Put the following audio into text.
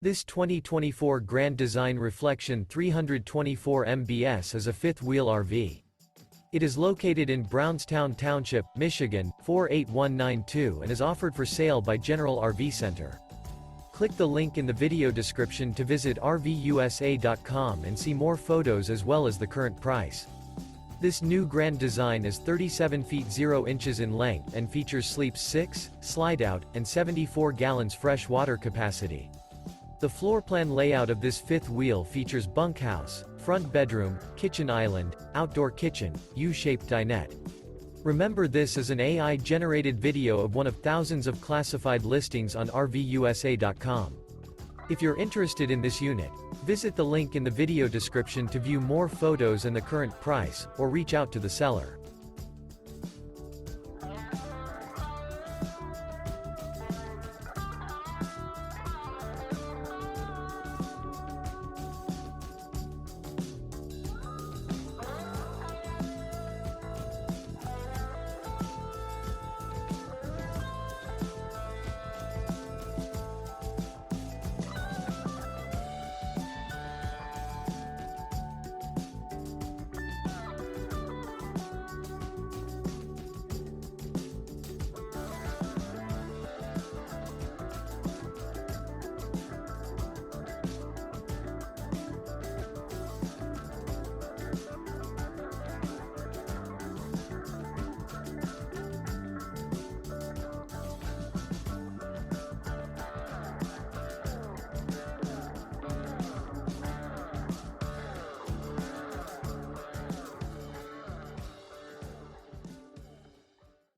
This 2024 Grand Design Reflection 324 MBS is a fifth-wheel RV. It is located in Brownstown Township, Michigan, 48192 and is offered for sale by General RV Center. Click the link in the video description to visit RVUSA.com and see more photos as well as the current price. This new Grand Design is 37 feet 0 inches in length and features sleeps 6, Slideout, and 74 gallons fresh water capacity. The floor plan layout of this fifth wheel features bunkhouse, front bedroom, kitchen island, outdoor kitchen, U-shaped dinette. Remember, this is an AI-generated video of one of thousands of classified listings on RVUSA.com. If you're interested in this unit, visit the link in the video description to view more photos and the current price, or reach out to the seller.